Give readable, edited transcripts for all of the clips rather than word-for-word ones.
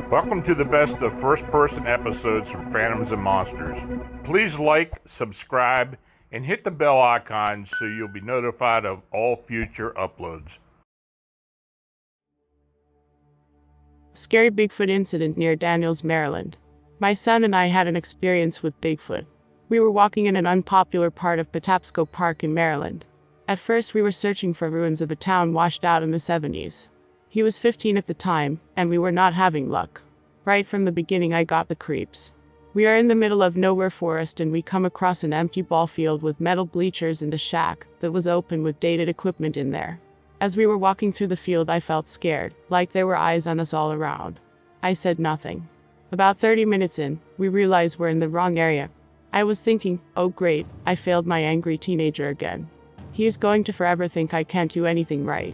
Welcome to the best of first-person episodes from Phantoms and Monsters. Please like, subscribe, and hit the bell icon so you'll be notified of all future uploads. Scary Bigfoot incident near Daniels, Maryland. My son and I had an experience with Bigfoot. We were walking in an unpopular part of Patapsco Park in Maryland. At first we were searching for ruins of a town washed out in the 70s. He was 15 at the time, and we were not having luck. Right from the beginning I got the creeps. We are in the middle of nowhere forest and we come across an empty ball field with metal bleachers and a shack that was open with dated equipment in there. As we were walking through the field I felt scared, like there were eyes on us all around. I said nothing. About 30 minutes in, we realized we're in the wrong area. I was thinking, oh great, I failed my angry teenager again. He is going to forever think I can't do anything right.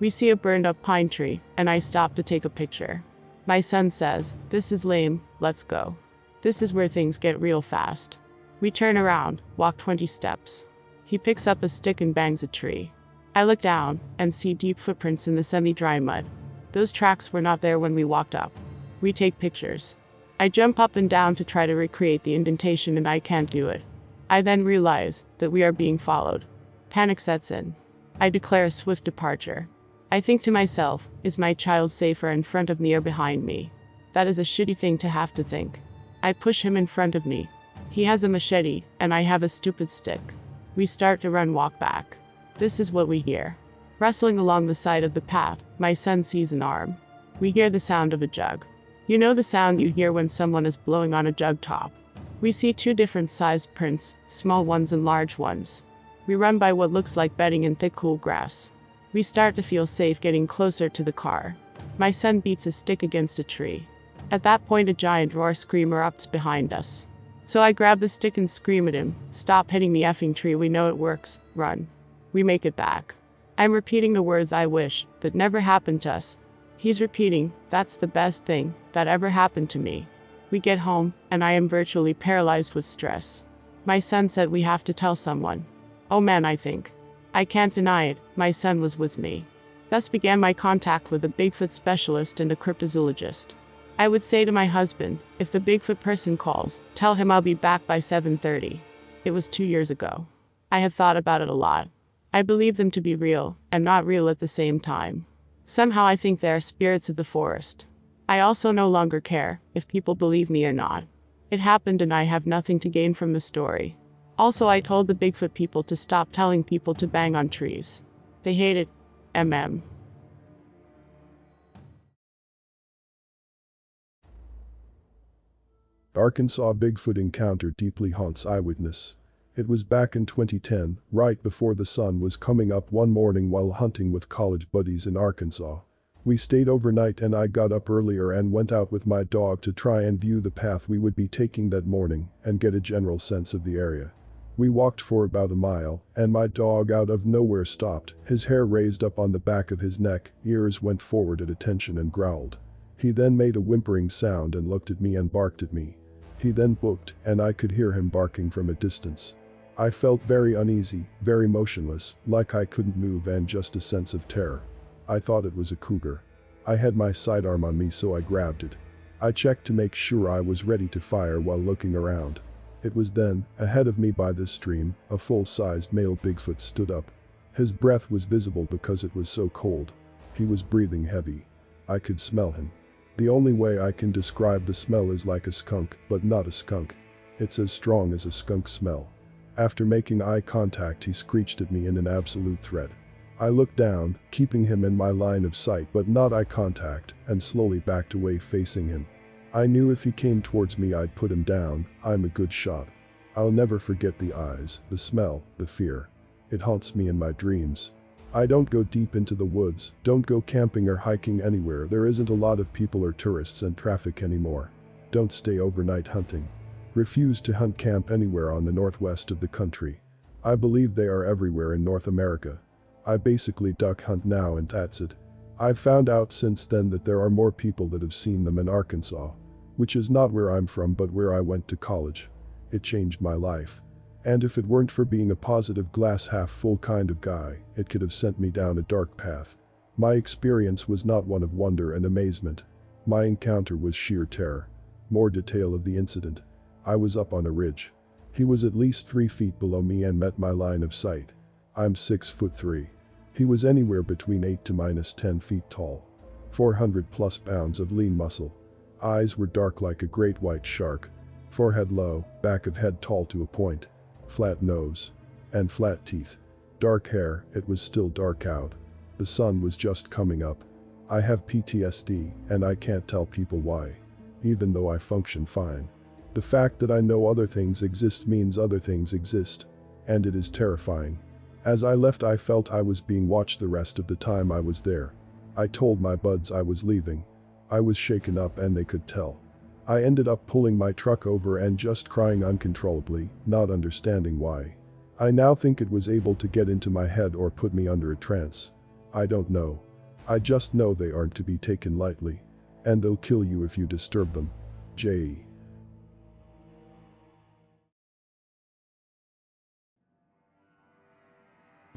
We see a burned up pine tree, and I stop to take a picture. My son says, "This is lame, let's go." This is where things get real fast. We turn around, walk 20 steps. He picks up a stick and bangs a tree. I look down, and see deep footprints in the semi-dry mud. Those tracks were not there when we walked up. We take pictures. I jump up and down to try to recreate the indentation and I can't do it. I then realize that we are being followed. Panic sets in. I declare a swift departure. I think to myself, is my child safer in front of me or behind me? That is a shitty thing to have to think. I push him in front of me. He has a machete, and I have a stupid stick. We start to walk back. This is what we hear. Rustling along the side of the path, my son sees an arm. We hear the sound of a jug. You know the sound you hear when someone is blowing on a jug top. We see two different sized prints, small ones and large ones. We run by what looks like bedding in thick cool grass. We start to feel safe getting closer to the car. My son beats a stick against a tree. At that point a giant roar scream erupts behind us. So I grab the stick and scream at him, "Stop hitting the effing tree, we know it works, run." We make it back. I'm repeating the words I wish that never happened to us. He's repeating, "That's the best thing that ever happened to me." We get home, and I am virtually paralyzed with stress. My son said we have to tell someone. Oh man, I think. I can't deny it, my son was with me. Thus began my contact with a Bigfoot specialist and a cryptozoologist. I would say to my husband, if the Bigfoot person calls, tell him I'll be back by 7:30. It was 2 years ago. I have thought about it a lot. I believe them to be real, and not real at the same time. Somehow I think they are spirits of the forest. I also no longer care if people believe me or not. It happened and I have nothing to gain from the story. Also I told the Bigfoot people to stop telling people to bang on trees. They hate it. Arkansas Bigfoot encounter deeply haunts Eyewitness. It was back in 2010, right before the sun was coming up one morning while hunting with college buddies in Arkansas. We stayed overnight and I got up earlier and went out with my dog to try and view the path we would be taking that morning and get a general sense of the area. We walked for about a mile, and my dog out of nowhere stopped, his hair raised up on the back of his neck, ears went forward at attention and growled. He then made a whimpering sound and looked at me and barked at me. He then booked, and I could hear him barking from a distance. I felt very uneasy, very motionless, like I couldn't move and just a sense of terror. I thought it was a cougar. I had my sidearm on me so I grabbed it. I checked to make sure I was ready to fire while looking around. It was then, ahead of me by this stream, a full-sized male Bigfoot stood up. His breath was visible because it was so cold. He was breathing heavy. I could smell him. The only way I can describe the smell is like a skunk, but not a skunk. It's as strong as a skunk smell. After making eye contact he screeched at me in an absolute threat. I looked down, keeping him in my line of sight but not eye contact, and slowly backed away facing him. I knew if he came towards me I'd put him down. I'm a good shot. I'll never forget the eyes, the smell, the fear. It haunts me in my dreams. I don't go deep into the woods, don't go camping or hiking anywhere. There isn't a lot of people or tourists and traffic anymore. Don't stay overnight hunting. Refuse to hunt camp anywhere on the northwest of the country. I believe they are everywhere in North America. I basically duck hunt now and that's it. I've found out since then that there are more people that have seen them in Arkansas. Which is not where I'm from but where I went to college. It changed my life. And if it weren't for being a positive glass half full kind of guy, it could have sent me down a dark path. My experience was not one of wonder and amazement. My encounter was sheer terror. More detail of the incident. I was up on a ridge. He was at least 3 feet below me and met my line of sight. I'm 6'3". He was anywhere between 8 to -10 feet tall. 400 plus pounds of lean muscle. Eyes were dark like a great white shark. Forehead low, back of head tall to a point. Flat nose. And flat teeth. Dark hair, it was still dark out. The sun was just coming up. I have PTSD, and I can't tell people why. Even though I function fine. The fact that I know other things exist means other things exist. And it is terrifying. As I left, I felt I was being watched the rest of the time I was there. I told my buds I was leaving. I was shaken up and they could tell. I ended up pulling my truck over and just crying uncontrollably, not understanding why. I now think it was able to get into my head or put me under a trance. I don't know. I just know they aren't to be taken lightly. And they'll kill you if you disturb them. J.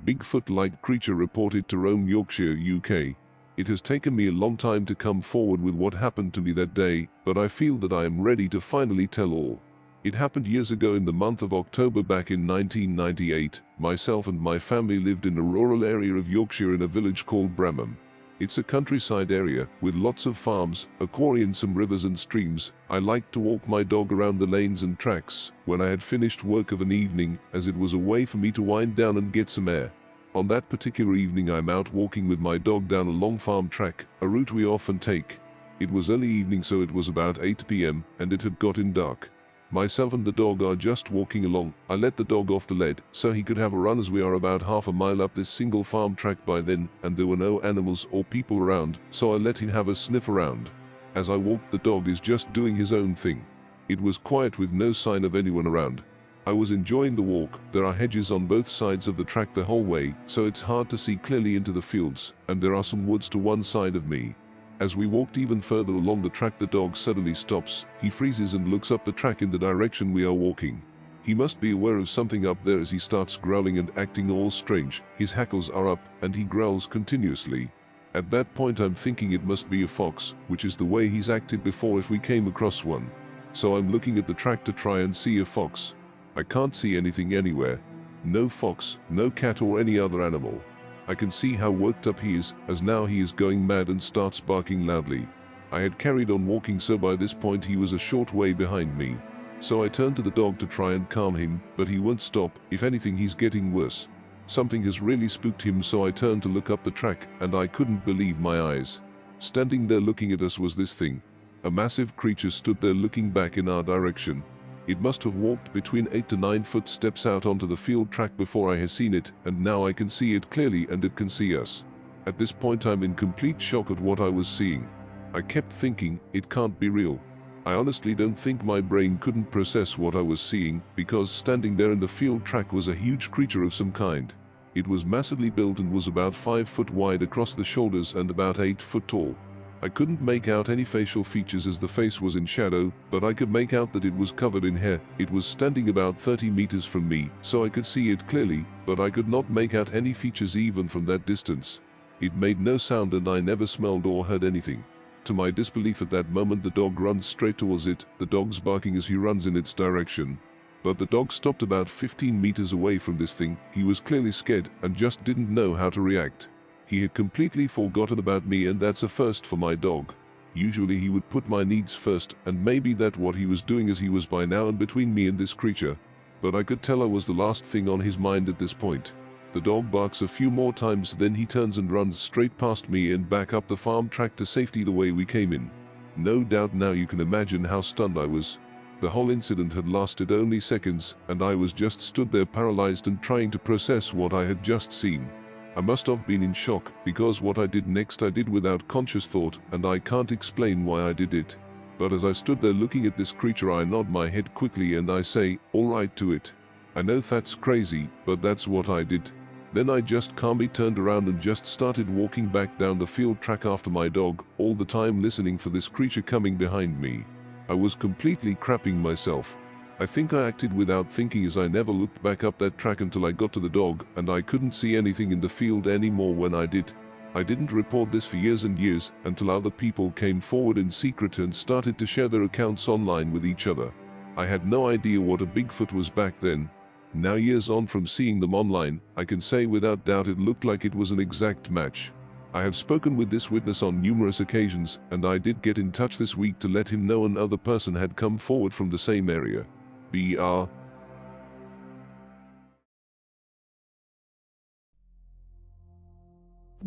Bigfoot-like creature reported to roam Yorkshire, UK. It has taken me a long time to come forward with what happened to me that day, but I feel that I am ready to finally tell all. It happened years ago in the month of October back in 1998. Myself and my family lived in a rural area of Yorkshire in a village called Bramham. It's a countryside area with lots of farms, a quarry and some rivers and streams. I liked to walk my dog around the lanes and tracks when I had finished work of an evening, as it was a way for me to wind down and get some air. On that particular evening I'm out walking with my dog down a long farm track, a route we often take. It was early evening, so it was about 8 p.m. and it had gotten dark. Myself and the dog are just walking along. I let the dog off the lead so he could have a run, as we are about half a mile up this single farm track by then, and there were no animals or people around, so I let him have a sniff around. As I walked, the dog is just doing his own thing. It was quiet with no sign of anyone around. I was enjoying the walk. There are hedges on both sides of the track the whole way, so it's hard to see clearly into the fields, and there are some woods to one side of me. As we walked even further along the track, the dog suddenly stops. He freezes and looks up the track in the direction we are walking. He must be aware of something up there, as he starts growling and acting all strange. His hackles are up and he growls continuously. At that point I'm thinking it must be a fox, which is the way he's acted before if we came across one. So I'm looking at the track to try and see a fox. I can't see anything anywhere. No fox, no cat or any other animal. I can see how worked up he is, as now he is going mad and starts barking loudly. I had carried on walking, so by this point he was a short way behind me. So I turned to the dog to try and calm him, but he won't stop. If anything, he's getting worse. Something has really spooked him, so I turned to look up the track, and I couldn't believe my eyes. Standing there looking at us was this thing. A massive creature stood there looking back in our direction. It must have walked between 8 to 9 footsteps out onto the field track before I had seen it, and now I can see it clearly and it can see us. At this point I'm in complete shock at what I was seeing. I kept thinking, it can't be real. I honestly don't think my brain couldn't process what I was seeing, because standing there in the field track was a huge creature of some kind. It was massively built and was about 5 foot wide across the shoulders and about 8 foot tall. I couldn't make out any facial features as the face was in shadow, but I could make out that it was covered in hair. It was standing about 30 meters from me, so I could see it clearly, but I could not make out any features even from that distance. It made no sound and I never smelled or heard anything. To my disbelief at that moment, the dog runs straight towards it, the dog's barking as he runs in its direction. But the dog stopped about 15 meters away from this thing. He was clearly scared and just didn't know how to react. He had completely forgotten about me, and that's a first for my dog. Usually he would put my needs first, and maybe that's what he was doing, as he was by now in between me and this creature. But I could tell I was the last thing on his mind at this point. The dog barks a few more times, then he turns and runs straight past me and back up the farm track to safety the way we came in. No doubt now you can imagine how stunned I was. The whole incident had lasted only seconds, and I was just stood there paralyzed and trying to process what I had just seen. I must have been in shock, because what I did next I did without conscious thought, and I can't explain why I did it. But as I stood there looking at this creature, I nod my head quickly and I say, "All right," to it. I know that's crazy, but that's what I did. Then I just calmly turned around and just started walking back down the field track after my dog, all the time listening for this creature coming behind me. I was completely crapping myself. I think I acted without thinking, as I never looked back up that track until I got to the dog, and I couldn't see anything in the field anymore when I did. I didn't report this for years and years until other people came forward in secret and started to share their accounts online with each other. I had no idea what a Bigfoot was back then. Now, years on from seeing them online, I can say without doubt it looked like it was an exact match. I have spoken with this witness on numerous occasions, and I did get in touch this week to let him know another person had come forward from the same area. Br.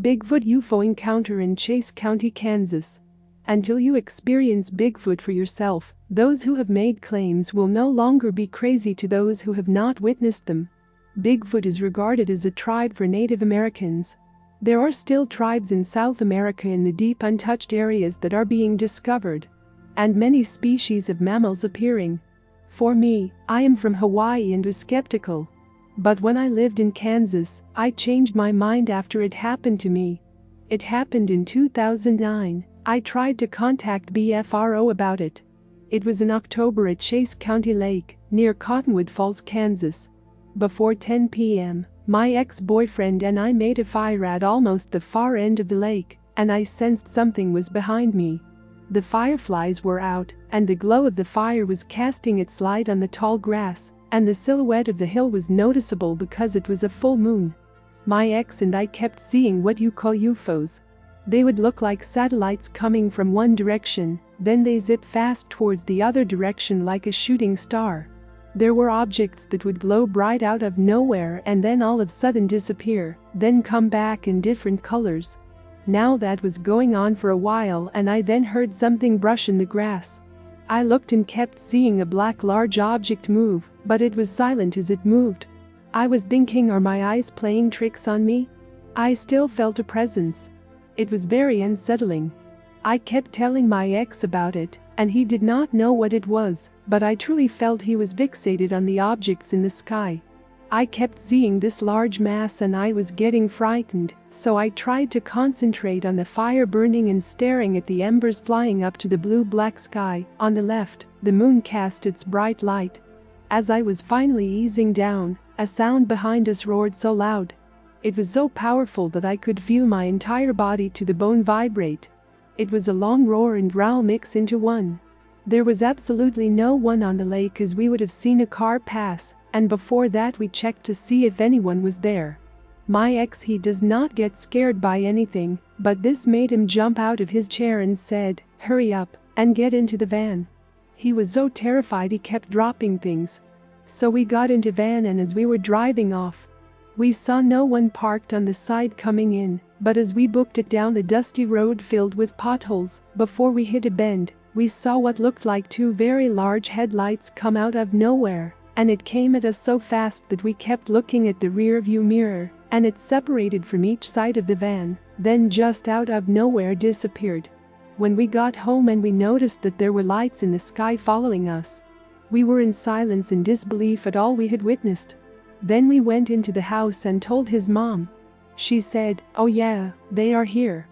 Bigfoot UFO encounter in Chase County, Kansas. Until you experience Bigfoot for yourself, those who have made claims will no longer be crazy to those who have not witnessed them. Bigfoot is regarded as a tribe for Native Americans. There are still tribes in South America in the deep untouched areas that are being discovered, and many species of mammals appearing. For me, I am from Hawaii and was skeptical. But when I lived in Kansas, I changed my mind after it happened to me. It happened in 2009. I tried to contact BFRO about it. It was in October at Chase County Lake, near Cottonwood Falls, Kansas. Before 10 p.m., my ex-boyfriend and I made a fire at almost the far end of the lake, and I sensed something was behind me. The fireflies were out, and the glow of the fire was casting its light on the tall grass, and the silhouette of the hill was noticeable because it was a full moon. My ex and I kept seeing what you call UFOs. They would look like satellites coming from one direction, then they zip fast towards the other direction like a shooting star. There were objects that would glow bright out of nowhere and then all of a sudden disappear, then come back in different colors. Now that was going on for a while, and I then heard something brush in the grass. I looked and kept seeing a black large object move, but it was silent as it moved. I was thinking, are my eyes playing tricks on me? I still felt a presence. It was very unsettling. I kept telling my ex about it, and he did not know what it was, but I truly felt he was fixated on the objects in the sky. I kept seeing this large mass and I was getting frightened, so I tried to concentrate on the fire burning and staring at the embers flying up to the blue-black sky. On the left, the moon cast its bright light. As I was finally easing down, a sound behind us roared so loud. It was so powerful that I could feel my entire body to the bone vibrate. It was a long roar and growl mix into one. There was absolutely no one on the lake as we would have seen a car pass, and before that we checked to see if anyone was there. My ex, he does not get scared by anything, but this made him jump out of his chair and said, "Hurry up and get into the van." He was so terrified he kept dropping things. So we got into van, and as we were driving off, we saw no one parked on the side coming in, but as we booked it down the dusty road filled with potholes, before we hit a bend, we saw what looked like two very large headlights come out of nowhere, and it came at us so fast that we kept looking at the rear view mirror, and it separated from each side of the van, then just out of nowhere disappeared. When we got home and we noticed that there were lights in the sky following us, we were in silence and disbelief at all we had witnessed. Then we went into the house and told his mom. She said, "Oh yeah, they are here."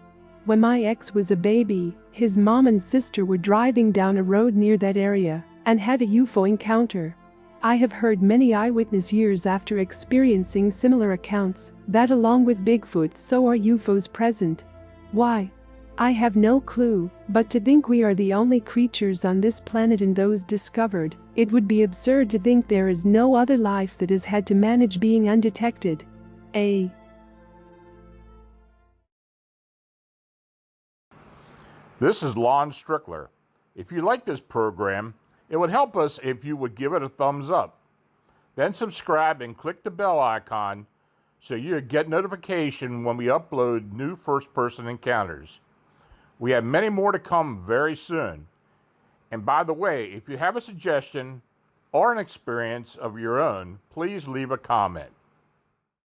When my ex was a baby, his mom and sister were driving down a road near that area and had a UFO encounter. I have heard many eyewitness years after experiencing similar accounts that along with Bigfoot, so are UFOs present. Why? I have no clue, but to think we are the only creatures on this planet and those discovered, it would be absurd to think there is no other life that has had to manage being undetected. This is Lon Strickler. If you like this program, it would help us if you would give it a thumbs up. Then subscribe and click the bell icon so you get notification when we upload new first-person encounters. We have many more to come very soon. And by the way, if you have a suggestion or an experience of your own, please leave a comment.